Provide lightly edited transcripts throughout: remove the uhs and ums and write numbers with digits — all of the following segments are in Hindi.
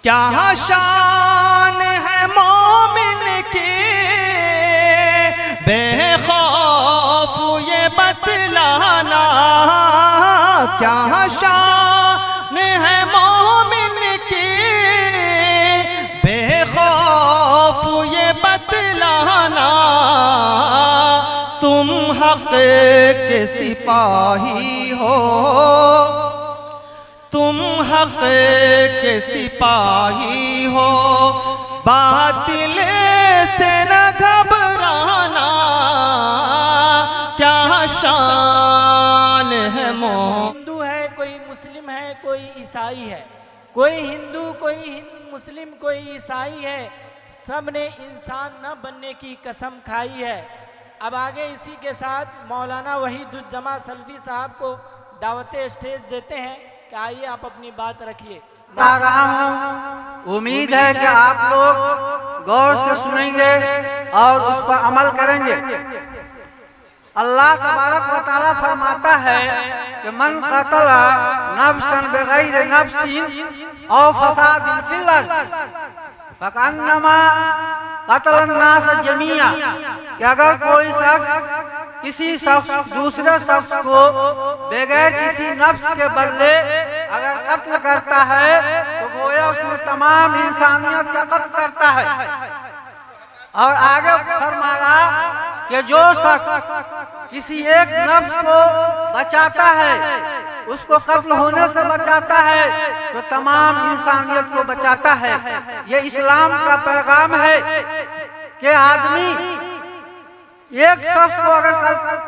क्या शान है मोमिन की बेखौफ ये बतलाना, क्या शान है मोमिन की बेखौफ ये बतलाना। तुम हक़ के सिपाही हो, तुम हक़ के सिपाही हो, बातिल से न घबराना। क्या शान है हिंदू है, कोई मुस्लिम है, कोई ईसाई है, कोई हिंदू कोई मुस्लिम कोई ईसाई है, सब ने इंसान न बनने की कसम खाई है। अब आगे इसी के साथ मौलाना वहीदुज्जमा सल्फी साहब को दावत स्टेज देते हैं कि आइए आप अपनी बात रखिए। बता रहा हूँ, उम्मीद है कि आप लोग गौर से सुनेंगे और उस पर अमल करेंगे। अल्लाह तबारक व तआला फरमाता है कि मन क़तला नफ्सन बिग़ैर नफ्सिन औ फसादिन फिल अर्ज़ फकअन्नमा क़तलन नास जमीआ, कि अगर कोई शख्स किसी शख्स दूसरे शख्स को बगैर किसी नफ्स के बदले अगर कत्ल करता है तो गोया उसमें तमाम इंसानियत का कत्ल करता है। और आगे फरमाया कि जो शख्स किसी एक नफ्स को बचाता है, उसको कत्ल होने से बचाता है, तो तमाम इंसानियत को बचाता है। ये इस्लाम का पैगाम है कि आदमी एक शख्स को अगर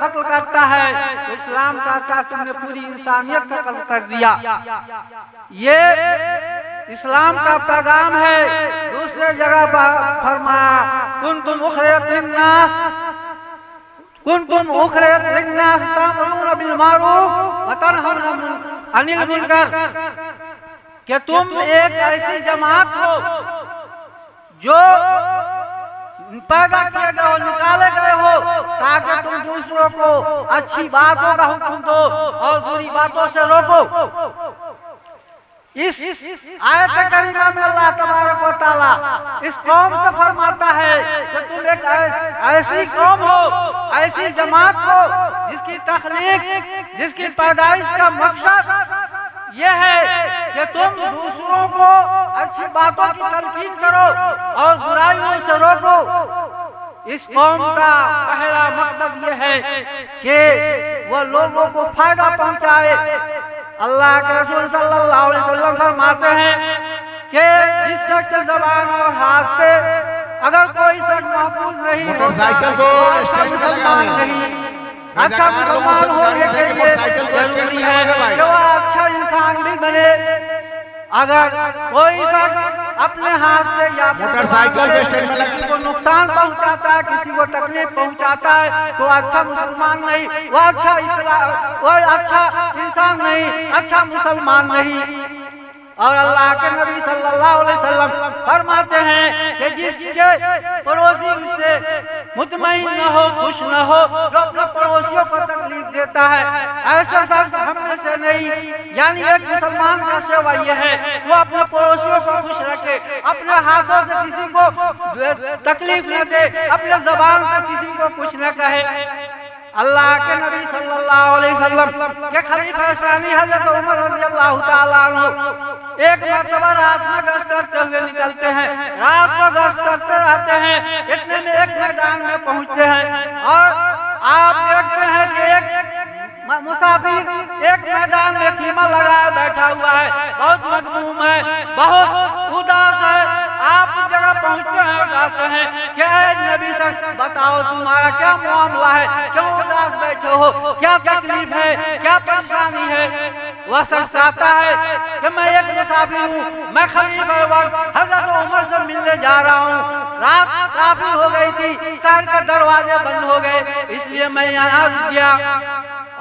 कत्ल करता है तो इस्लाम कहता है तुमने पूरी इंसानियत का कत्ल कर दिया। ये इस्लाम का पैगाम है। दूसरे जगह पर फरमाया कुंतुम उखरिजत लिन्नास तामुरूना बिल मारूफ व तनहौना अनिल मुनकर, कि तुम एक ऐसी जमात हो जो पैदा किए गए हो, निकाले गए हो, ताकि तुम दूसरों को अच्छी बातों का हुक्म दो और बुरी बातों से रोको। इस आयत करीमा में अल्लाह तबारक व तआला इस कौम से फरमाता है कि तुम एक ऐसी कौम हो, ऐसी जमात हो जिसकी तख्लीक, जिसकी पैदाइश का मकसद यह है कि तुम दूसरों को अच्छी बातों की तलकीन करो और बुराइयों से रोको। इस कौम का पहला मकसद यह है कि वह लोगों को फायदा पहुंचाए। अल्लाह के रसूल सल्लल्लाहु अलैहि वसल्लम फरमाते हैं कि जिस शख्स के ज़बान और हाथ से अगर कोई शख्स महफूज नहीं मोटरसाइकिल को मुसलमान नहीं, अच्छा मुसलमान होने के लिए जरूरी है कि वह अच्छा इंसान भी बने। अगर कोई शख्स अपने हाथ से या मोटरसाइकिल के स्टैंड में किसी को नुकसान पहुंचाता है, किसी को तकलीफ पहुंचाता है, तो अच्छा मुसलमान नहीं, वो अच्छा इंसान नहीं, अच्छा मुसलमान नहीं। और अल्लाह के नबी सल्लल्लाहु अलैहि वसल्लम फरमाते हैं कि जिसके पड़ोसी से मुतमईन न हो, खुश न हो, जो अपने पड़ोसियों को तकलीफ देता है, ऐसा शख्स हम में से नहीं। यानी एक मुसलमान का सेवा यह है वो अपने पड़ोसियों को खुश रखे, अपने हाथों से किसी को तकलीफ न दे, अपने ज़बान से किसी को कुछ न कहे। अल्लाह के नबी सल्लल्लाहु अलैहि वसल्लम के खलीफा सानी हज़रत उमर रज़ियल्लाहु ताला अन्हु एक मरतबा रात में गश्त करते हुए निकलते हैं, रात को गश्त करते रहते हैं। इतने में एक मैदान में पहुंचते हैं और आप देखते हैं कि एक मुसाफिर एक मैदान में खीमा लगाए बैठा हुआ है, बहुत मजमूम है, बहुत उदास है। आप जगह पहुंचते हैं और कहते हैं कि नबी सर बताओ तुम्हारा क्या मामला है, क्यों उदास बैठे हो, क्या तकलीफ है, क्या परेशानी है। वह शख्स कहता है कि मैं एक मुसाफिर हूँ, मैं खलीफा वक्त हज़रत उमर से मिलने जा रहा हूँ। रात काफी हो गई थी, शहर के दरवाजे बंद हो गए, इसलिए मैं यहाँ रुक गया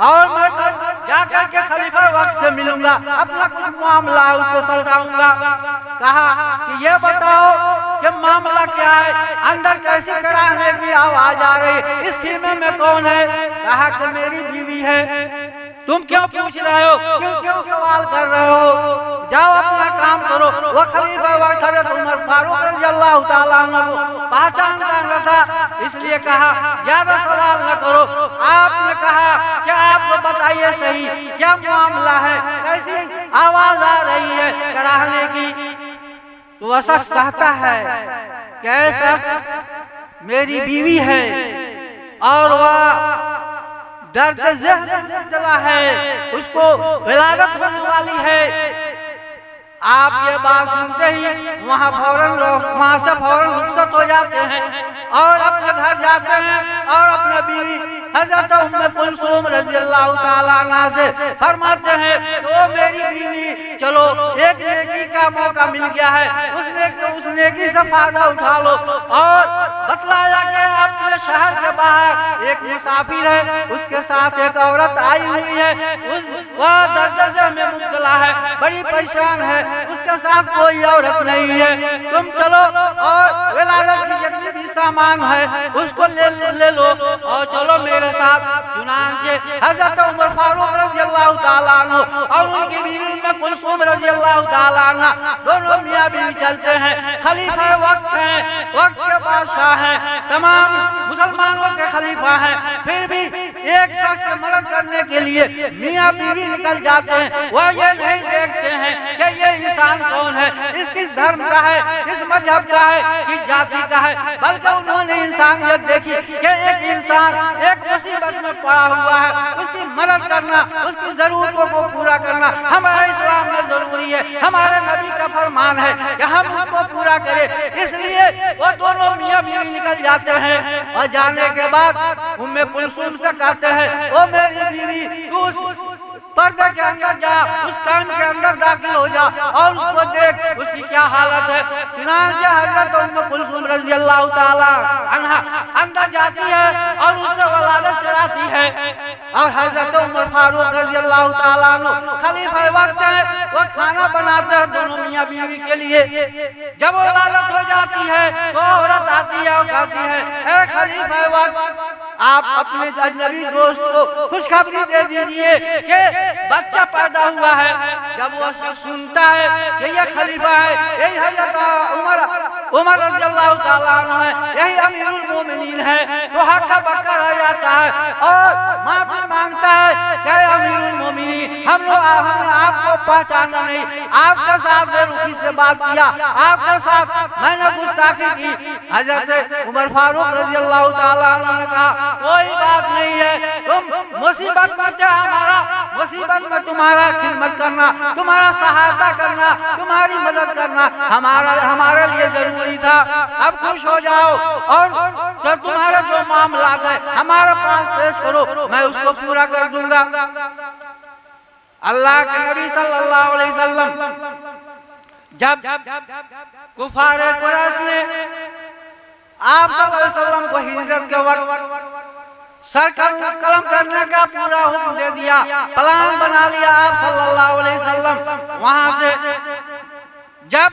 और मैं कल जाकर के खलीफा वक्त से मिलूंगा, अपना कुछ मामला उससे सुलझाऊंगा। कहा कि ये बताओ कि मामला क्या है, अंदर कैसी कराने की आवाज आ रही, इस खीमे में कौन है। कहा कि मेरी बीवी है। तुम क्यों पूछ रहे हो, क्यों सवाल कर रहे हो, जाओ अपना काम करो। वो खलीफा हज़रत उमर फारूक रज़ियल्लाहु ताला अन्हु को पहचानता न था, इसलिए कहा ज्यादा सवाल न करो। आपने कहा क्या आपको बताइए सही क्या मामला है, कैसी आवाज आ रही है कराहने की। तो वह शख्स कहता है क्या शख्स मेरी बीवी है और वह दर्द जला है, उसको विलादत होने वाली है। आप ये बात सुनते ही वहाँ से फौरन रुखसत हो जाते हैं और अपने घर जाते हैं और अपने बीवी हज़रत उम्मे कुलसूम रज़ियल्लाहु ताला अन्हा से फरमाते हैं तो मेरी बीवी चलो एक नेकी का मौका मिल गया है, उस नेकी से फायदा उठा लो। और बतलाया कि अपने शहर के बाहर एक मुसाफिर है, उसके साथ एक औरत आई हुई है, वह दर्द में मुब्तला है, बड़ी परेशान है, उसके साथ कोई औरत नहीं है। तुम चलो और विलादत की जितनी भी सामान है उसको ले लो और चलो मेरे साथ। चुनांचे हज़रत उमर फारूक रज़ियल्लाहु ताला अन्हु और उनकी बीवी उम्मे कुलसूम रज़ियल्लाहु ताला अन्हा दोनों मियां बीवी चलते हैं। खलीफा वक्त है, वक्त के बादशाह हैं, तमाम मुसलमानों के खलीफा हैं, फिर भी एक शख्स की मदद करने के लिए मियां बीवी निकल जाते हैं। वह ये नहीं देखते हैं कि ये इंसान कौन है, किस धर्म का है, किस मजहब का है, किस जाति का है, बल्कि उन्होंने इंसानियत देखी कि एक इंसान एक मुसीबत में पड़ा हुआ है, उसकी मदद करना, उसकी जरूरतों को पूरा करना हमारे इस्लाम में जरूरी है, हमारे नबी का फरमान है कि हम उसको पूरा करें। इसलिए वो दोनों मियां बीवी निकल जाते हैं और जाने के बाद उम्मे कुलसूम से कहते हैं ओ मेरी बीवी तू पर्दे के अंदर जा, उस काम के अंदर दाखिल हो जा और उसको देख उसकी क्या हालत है। चुनांचे हज़रत उम्मे कुलसूम रज़ियल्लाहु ताला अन्हा अंदर जाती है और उससे वलादत कराती है और हज़रत उमर फारूक रज़ियल्लाहु ताला अन्हु खलीफा वक्त है, वो खाना बनाते हैं दोनों मियां बीवी के लिए। जब वलादत हो जाती है तो औरत आती है और कहती है ए खलीफा वक्त आप अपने अजनबी दोस्त को खुशखबरी दे दीजिए कि बच्चा पैदा हुआ है। जब वो सब सुनता है कि ये खलीफा है, यही हज़रत उमर रज़ियल्लाहु ताला अन्हु है, यही अमीरुल मोमिनीन है, तो हक्का बक्का रह जाता है और माफी मांगता है कि अमीरुल मोमिनीन हमने आपको पहचाना नहीं, आपके साथ बेरुखी से बात किया, आपके साथ मैंने गुस्ताखी की। हज़रत उमर फारूक रज़ियल्लाहु ताला अन्हु ने कहा कोई बात नहीं है, तुम मुसीबत में थे, हमारा मुसीबत में तुम्हारा खिदमत करना, तुम्हारा सहायता करना, तुम्हारी मदद करना हमारे लिए जरूरी था। अब खुश हो जाओ और जब तुम्हारा जो मामला है हमारे पास पेश करो, मैं उसको पूरा कर दूंगा। अल्लाह के नबी सल्लल्लाहु अलैहि वसल्लम जब कुफारे कुरैश ने आप सल्लल्लाहु अलैहि वसल्लम को हिजरत के वक्त सर कलम करने का पूरा हुक्म दे दिया, प्लान बना लिया आप सल्लल्लाहु अलैहि वसल्लम वहां से जब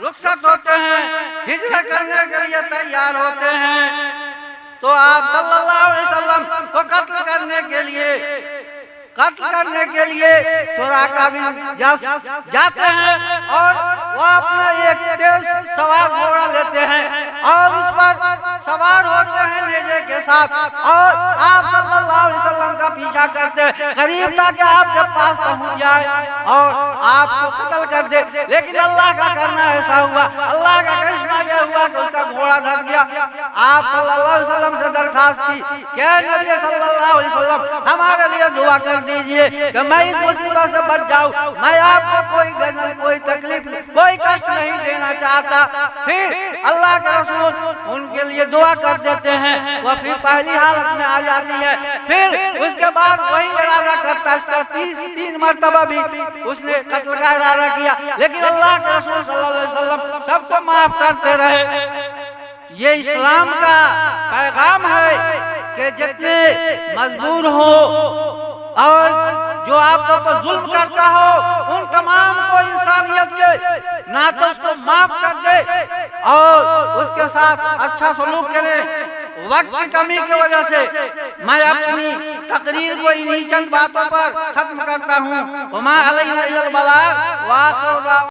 रुखसत होते हैं, हिजरत करने के लिए तैयार होते हैं, तो आप सल्लल्लाहु अलैहि वसल्लम को कत्ल करने के लिए सुराका बिन जाते हैं और वो अपना एक तेज सवार घोड़ा लेते हैं और उस पर सवार होते हैं नेज़े के साथ और आप सल्लल्लाहु अलैहि वसल्लम का पीछा करते हैं, करीब तक आपके पास पहुंच जाए और आपको कत्ल कर दे। लेकिन अल्लाह का करना ऐसा हुआ, अल्लाह का करिश्मा यह हुआ कि उसका घोड़ा धस गया। आप सल्लल्लाहु अलैहि वसल्लम से दरखास्त की कि नबी सल्लल्लाहु अलैहि वसल्लम हमारे लिए दुआ कर दीजिए कि मैं इस मुसीबत से बच जाऊं, मैं आपको कोई गजल, कोई तकलीफ, कोई कष्ट नहीं देना चाहता। फिर अल्लाह के रसूल उनके लिए दुआ कर देते हैं, वह फिर पहली हालत में आ जाती है। फिर उसके बाद वही इरादा करता है, 3 मरतबा भी उसने कत्ल का इरादा किया, लेकिन अल्लाह के रसूल सल्लल्लाहु अलैहि वसल्लम सबको माफ करते रहे। ये इस्लाम का पैगाम है कि जितने मजबूर हो और जो आपको पर जुल्म करता हो उन तमाम को इंसानियत के नाते उसको माफ कर दे और उसके साथ अच्छा सलूक करे। वक्त की कमी की वजह से मैं अपनी तकरीर को इन्हीं चंद बातों पर खत्म करता हूँ।